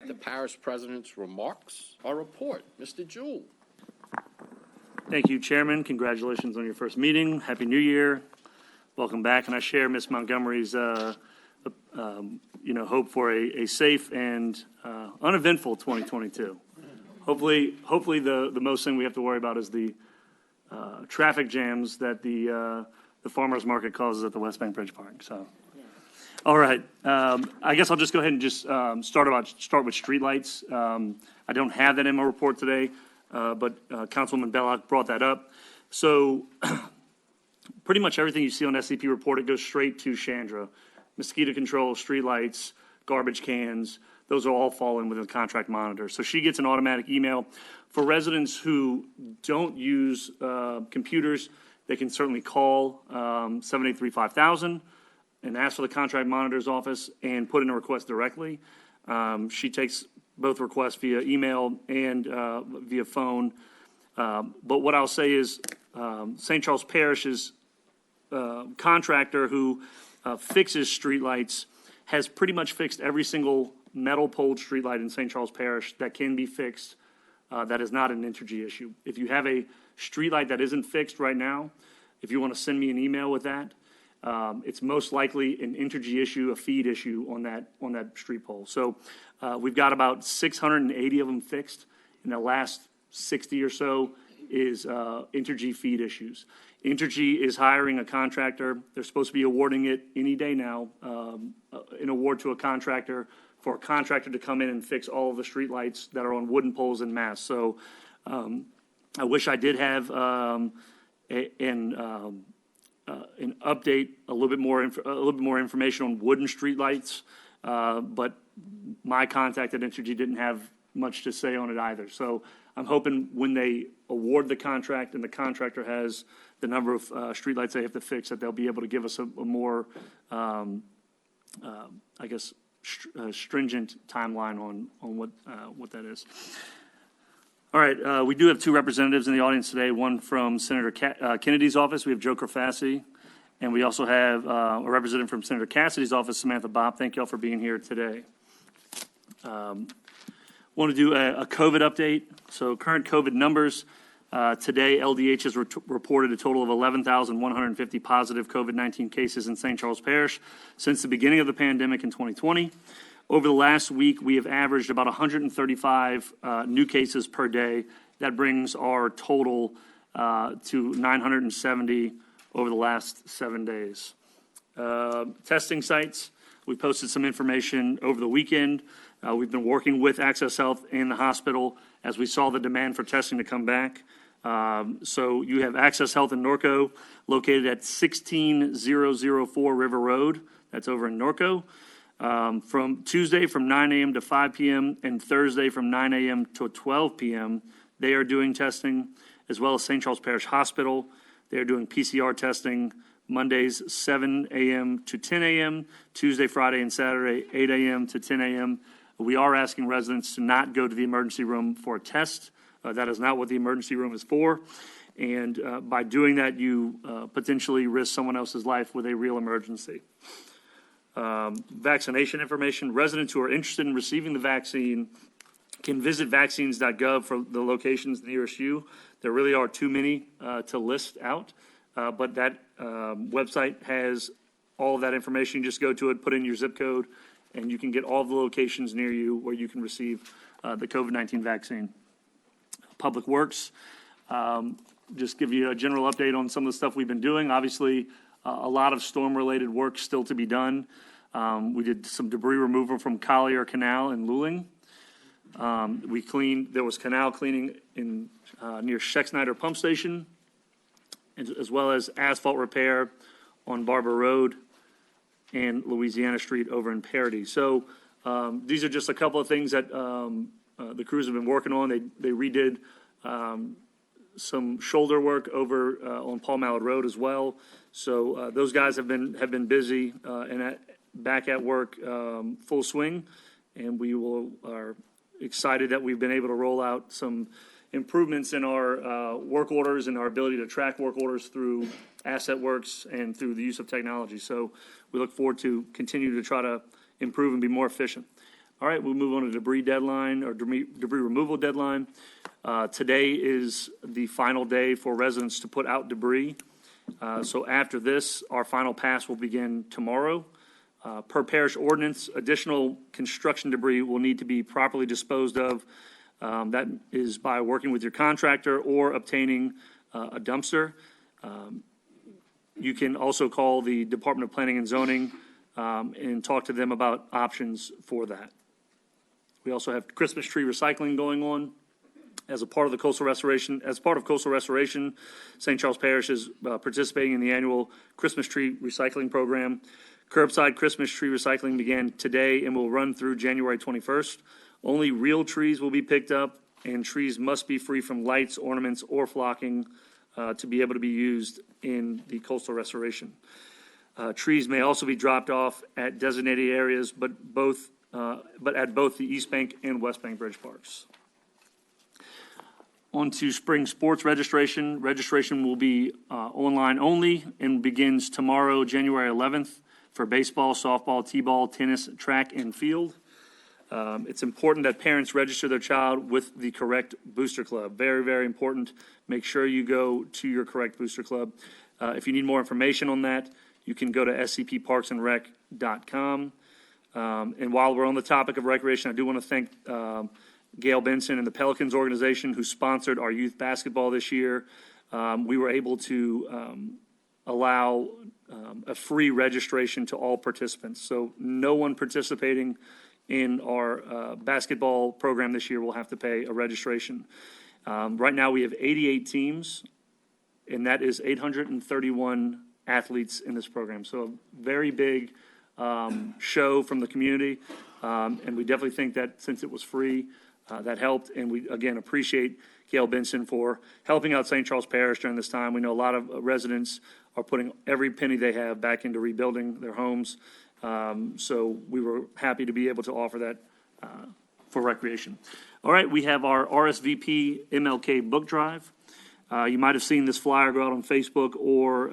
the parish president's remarks or report. Mr. Jewell. Thank you, Chairman. Congratulations on your first meeting. Happy New Year. Welcome back. And I share Ms. Montgomery's hope for a safe and uneventful 2022. Hopefully the most thing we have to worry about is the traffic jams that the farmers market causes at the West Bank Bridge Park. So, all right. I guess I'll just go ahead and just start with streetlights. I don't have that in my report today, but Councilwoman Belloc brought that up. So, pretty much everything you see on SCP report, it goes straight to Chandra. Mosquito control, streetlights, garbage cans, those are all falling within the contract monitor. So she gets an automatic email. For residents who don't use computers, they can certainly call 783-5000 and ask for the contract monitor's office and put in a request directly. She takes both requests via email and via phone. But what I'll say is St. Charles Parish's contractor who fixes streetlights has pretty much fixed every single metal poled streetlight in St. Charles Parish that can be fixed. That is not an Entergy issue. If you have a streetlight that isn't fixed right now, if you want to send me an email with that, it's most likely an Entergy issue, a feed issue on that street pole. So we've got about 680 of them fixed. In the last 60 or so is Entergy feed issues. Entergy is hiring a contractor. They're supposed to be awarding it any day now, an award to a contractor for a contractor to come in and fix all of the streetlights that are on wooden poles en masse. So I wish I did have an update, a little bit more information on wooden streetlights, but my contact at Entergy didn't have much to say on it either. So I'm hoping when they award the contract and the contractor has the number of streetlights they have to fix, that they'll be able to give us a more, stringent timeline on what that is. All right, we do have two representatives in the audience today. One from Senator Kennedy's office. We have Joe Crafassi, and we also have a representative from Senator Cassidy's office, Samantha Bob. Thank you all for being here today. Want to do a COVID update. So current COVID numbers. Today, LDH has reported a total of 11,150 positive COVID-19 cases in St. Charles Parish since the beginning of the pandemic in 2020. Over the last week, we have averaged about 135 new cases per day. That brings our total to 970 over the last 7 days. Testing sites, we posted some information over the weekend. We've been working with Access Health and the hospital as we saw the demand for testing to come back. So you have Access Health in Norco, located at 16004 River Road. That's over in Norco. From Tuesday from 9 a.m. to 5 p.m. and Thursday from 9 a.m. to 12 p.m., they are doing testing, as well as St. Charles Parish Hospital. They are doing PCR testing Mondays 7 a.m. to 10 a.m., Tuesday, Friday, and Saturday 8 a.m. to 10 a.m. We are asking residents to not go to the emergency room for a test. That is not what the emergency room is for. And by doing that, you potentially risk someone else's life with a real emergency. Vaccination information. Residents who are interested in receiving the vaccine can visit vaccines.gov for the locations nearest you. There really are too many to list out, but that website has all of that information. You just go to it, put in your zip code, and you can get all the locations near you where you can receive the COVID-19 vaccine. Public Works, just give you a general update on some of the stuff we've been doing. Obviously, a lot of storm-related work still to be done. We did some debris removal from Collier Canal in Luling. There was canal cleaning in near Scheck-Snyder Pump Station, as well as asphalt repair on Barber Road and Louisiana Street over in Parity. So these are just a couple of things that the crews have been working on. They redid some shoulder work over on Paul Mallard Road as well. So those guys have been busy and back at work full swing, and we are excited that we've been able to roll out some improvements in our work orders and our ability to track work orders through AssetWorks and through the use of technology. So we look forward to continue to try to improve and be more efficient. All right, we'll move on to debris deadline or debris removal deadline. Today is the final day for residents to put out debris. So after this, our final pass will begin tomorrow. Per parish ordinance, additional construction debris will need to be properly disposed of. That is by working with your contractor or obtaining a dumpster. You can also call the Department of Planning and Zoning and talk to them about options for that. We also have Christmas tree recycling going on as a part of the coastal restoration. As part of coastal restoration, St. Charles Parish is participating in the annual Christmas tree recycling program. Curbside Christmas tree recycling began today and will run through January 21st. Only real trees will be picked up, and trees must be free from lights, ornaments, or flocking to be able to be used in the coastal restoration. Trees may also be dropped off at designated areas, but at both the East Bank and West Bank Bridge Parks. On to spring sports registration. Registration will be online only and begins tomorrow, January 11th, for baseball, softball, t-ball, tennis, track, and field. It's important that parents register their child with the correct booster club. Very, very important. Make sure you go to your correct booster club. If you need more information on that, you can go to scpparksandrec.com. And while we're on the topic of recreation, I do want to thank Gail Benson and the Pelicans organization who sponsored our youth basketball this year. We were able to allow a free registration to all participants. So no one participating in our basketball program this year will have to pay a registration. Right now we have 88 teams, and that is 831 athletes in this program. So a very big show from the community, and we definitely think that since it was free, that helped. And we, again, appreciate Gail Benson for helping out St. Charles Parish during this time. We know a lot of residents are putting every penny they have back into rebuilding their homes. So we were happy to be able to offer that for recreation. All right, we have our RSVP MLK Book Drive. You might have seen this flyer go out on Facebook or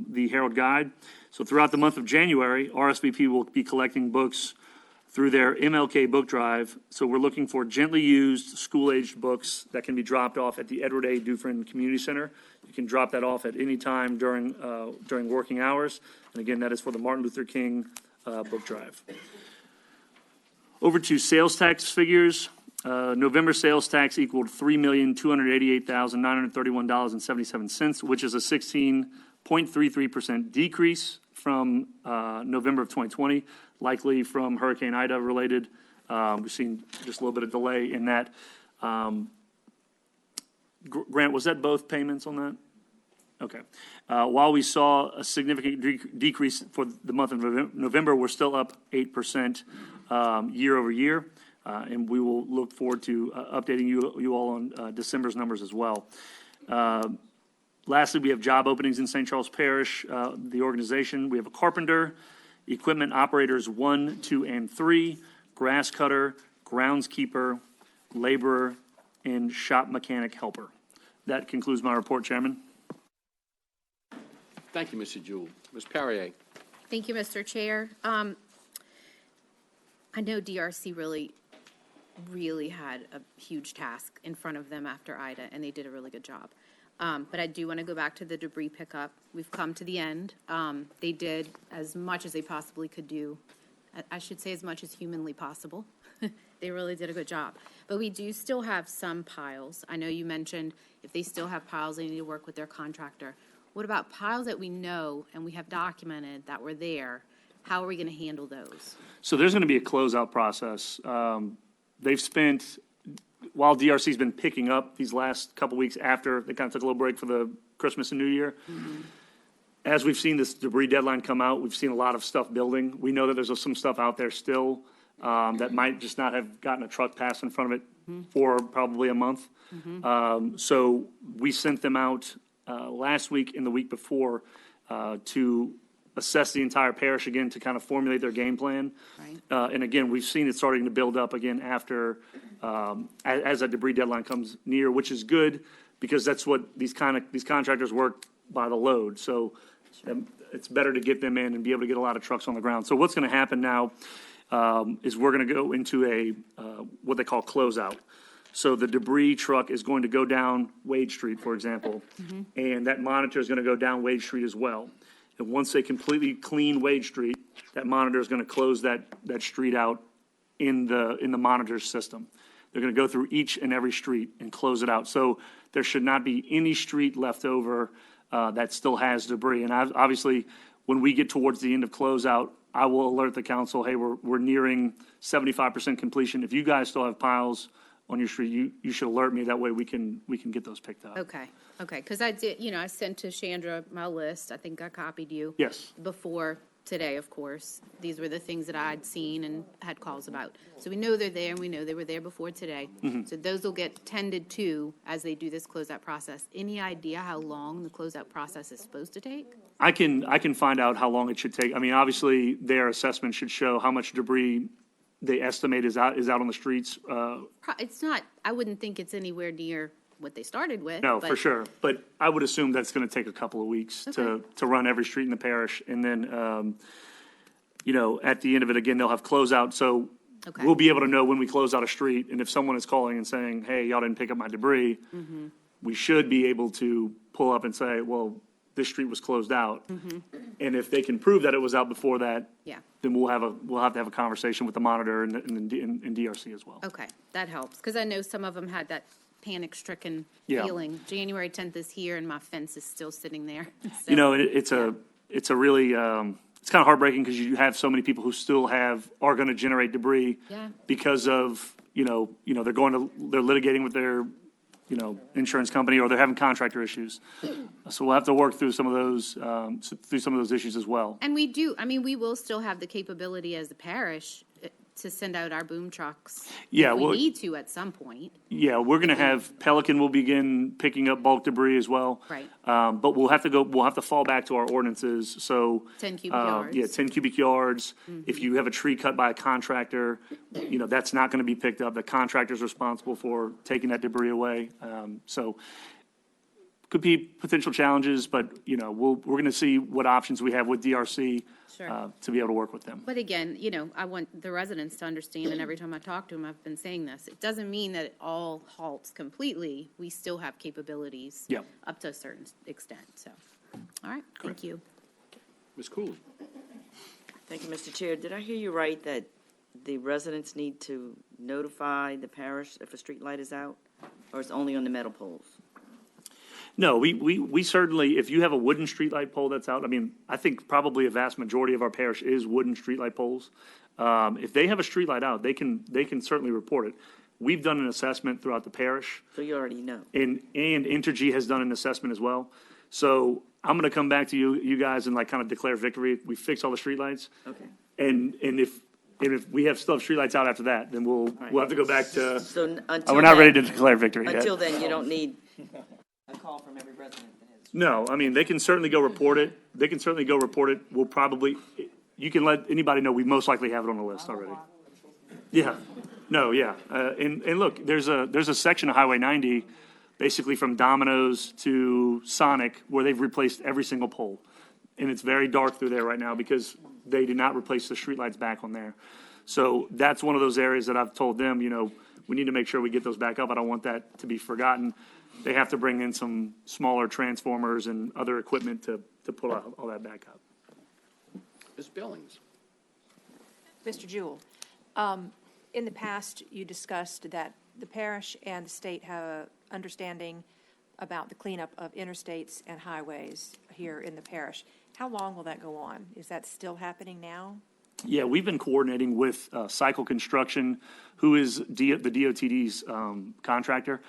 the Herald Guide. So throughout the month of January, RSVP will be collecting books through their MLK Book Drive. So we're looking for gently used, school-aged books that can be dropped off at the Edward A. Dufresne Community Center. You can drop that off at any time during working hours. And again, that is for the Martin Luther King Book Drive. Over to sales tax figures. November sales tax equaled $3,288,931.77, which is a 16.33% decrease from November of 2020, likely from Hurricane Ida related. We've seen just a little bit of delay in that. Grant, was that both payments on that? Okay. While we saw a significant decrease for the month of November, we're still up 8% year over year. And we will look forward to updating you all on December's numbers as well. Lastly, we have job openings in St. Charles Parish, the organization. We have a carpenter, equipment operators 1, 2, and 3, grass cutter, groundskeeper, laborer, and shop mechanic helper. That concludes my report, Chairman. Thank you, Mr. Jewell. Ms. Perrier. Thank you, Mr. Chair. I know DRC really had a huge task in front of them after Ida, and they did a really good job. But I do want to go back to the debris pickup. We've come to the end. They did as much as they possibly could do. I should say as much as humanly possible. They really did a good job. But we do still have some piles. I know you mentioned if they still have piles, they need to work with their contractor. What about piles that we know and we have documented that were there? How are we going to handle those? So there's going to be a closeout process. They've spent, while DRC's been picking up these last couple weeks after they kind of took a little break for the Christmas and New Year, as we've seen this debris deadline come out, we've seen a lot of stuff building. We know that there's some stuff out there still that might just not have gotten a truck pass in front of it for probably a month. So we sent them out last week and the week before to assess the entire parish again to kind of formulate their game plan. Right. And again, we've seen it starting to build up again after, as that debris deadline comes near, which is good because that's what these contractors work by the load. So it's better to get them in and be able to get a lot of trucks on the ground. So what's going to happen now, is we're going to go into what they call closeout. So the debris truck is going to go down Wade Street, for example, and that monitor is going to go down Wade Street as well. And once they completely clean Wade Street, that monitor is going to close that street out in the monitor system. They're going to go through each and every street and close it out. So there should not be any street left over that still has debris. And obviously, when we get towards the end of closeout, I will alert the council, hey, we're nearing 75% completion. If you guys still have piles on your street, you should alert me. That way we can get those picked up. Okay, because I did, I sent to Chandra my list. I think I copied you. Yes. Before today, of course. These were the things that I'd seen and had calls about. So we know they're there, and we know they were there before today. So those will get tended to as they do this closeout process. Any idea how long the closeout process is supposed to take? I can find out how long it should take. I mean, obviously, their assessment should show how much debris they estimate is out on the streets. It's not, I wouldn't think it's anywhere near what they started with. No, but- for sure. But I would assume that's going to take a couple of weeks to run every street in the parish. And then, at the end of it, again, they'll have closeout. So Okay. we'll be able to know when we close out a street. And if someone is calling and saying, hey, y'all didn't pick up my debris, we should be able to pull up and say, well, this street was closed out. And if they can prove that it was out before that, Yeah. then we'll have to have a conversation with the monitor and DRC as well. Okay, that helps, because I know some of them had that panic-stricken Yeah. feeling. January 10th is here, and my fence is still sitting there. So- It's a really, it's kind of heartbreaking because you have so many people who still are going to generate debris Yeah. because of, they're litigating with their, insurance company, or they're having contractor issues. So we'll have to work through some of those issues as well. And we will still have the capability as the parish to send out our boom trucks. Yeah, If we well- need to at some point. Yeah, we're going to have Pelican will begin picking up bulk debris as well. Right. But we'll have to fall back to our ordinances. So 10 cubic yards. Yeah, 10 cubic yards. If you have a tree cut by a contractor, that's not going to be picked up. The contractor's responsible for taking that debris away. So could be potential challenges, but we're going to see what options we have with DRC Sure. to be able to work with them. But again, I want the residents to understand, and every time I talk to them, I've been saying this, it doesn't mean that it all halts completely. We still have capabilities. Yeah. Up to a certain extent, so. All right, thank you. Ms. Cooley? Thank you, Mr. Chair. Did I hear you right that the residents need to notify the parish if a street light is out? Or it's only on the metal poles? No, we certainly, if you have a wooden streetlight pole that's out, I think probably a vast majority of our parish is wooden streetlight poles. If they have a streetlight out, they can certainly report it. We've done an assessment throughout the parish, So you already know. and Entergy has done an assessment as well. So I'm going to come back to you guys and kind of declare victory. We fix all the streetlights, Okay. and if we still have streetlights out after that, then we'll have to go back to. So until We're not ready then- to declare victory yet. Until then, you don't need a call from every resident that has. No, they can certainly go report it. We'll probably, you can let anybody know, we most likely have it on the list already. Yeah, no, yeah. And look, there's a section of Highway 90, basically from Domino's to Sonic, where they've replaced every single pole. And it's very dark through there right now because they did not replace the streetlights back on there. So that's one of those areas that I've told them, we need to make sure we get those back up. I don't want that to be forgotten. They have to bring in some smaller transformers and other equipment to pull all that back up. Ms. Billings? Mr. Jewell, in the past, you discussed that the parish and the state have an understanding about the cleanup of interstates and highways here in the parish. How long will that go on? Is that still happening now? Yeah, we've been coordinating with Cycle Construction, who is the DOTD's contractor.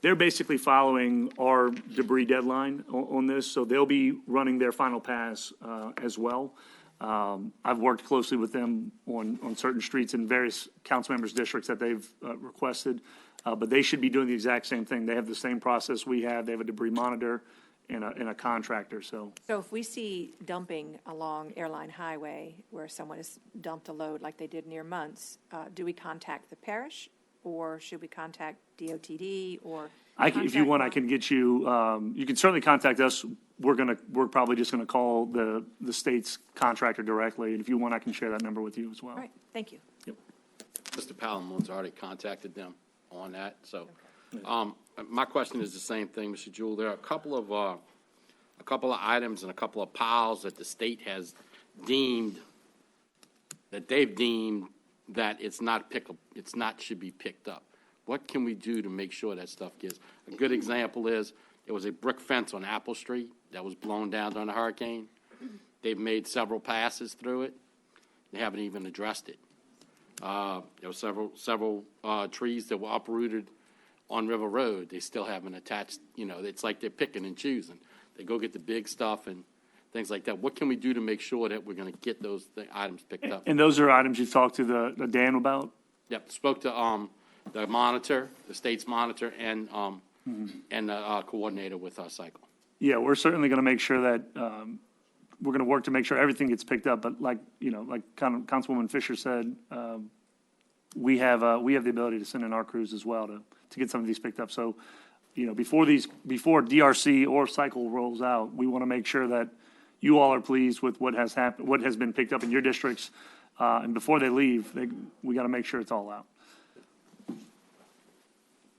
They're basically following our debris deadline on this, so they'll be running their final pass as well. I've worked closely with them on certain streets in various council members' districts that they've requested, but they should be doing the exact same thing. They have the same process we have. They have a debris monitor and a contractor, so. So if we see dumping along Airline Highway where someone has dumped a load like they did near Muntz, do we contact the parish or should we contact DOTD or? If you want, I contact can get you, you can certainly contact us. We're probably just gonna call the state's contractor directly, and if you want, I can share that number with you as well. All right, thank you. Mr. Palamone's already contacted them on that, so. My question is the same thing, Mr. Jewell. There are a couple of items and a couple of piles that the state has deemed, that they've deemed that should be picked up. What can we do to make sure that stuff gets? A good example is, there was a brick fence on Apple Street that was blown down during the hurricane. They've made several passes through it. They haven't even addressed it. There were several trees that were uprooted on River Road. They still haven't attached, it's like they're picking and choosing. They go get the big stuff and things like that. What can we do to make sure that we're going to get those items picked up? And those are items you've talked to the Dan about? Yep, spoke to the monitor, the state's monitor, and the coordinator with our cycle. Yeah, we're certainly going to make sure that, we're going to work to make sure everything gets picked up, but like Councilwoman Fisher said, we have the ability to send in our crews as well to get some of these picked up. So, before DRC or cycle rolls out, we want to make sure that you all are pleased with what has happened, what has been picked up in your districts, and before they leave, we got to make sure it's all out.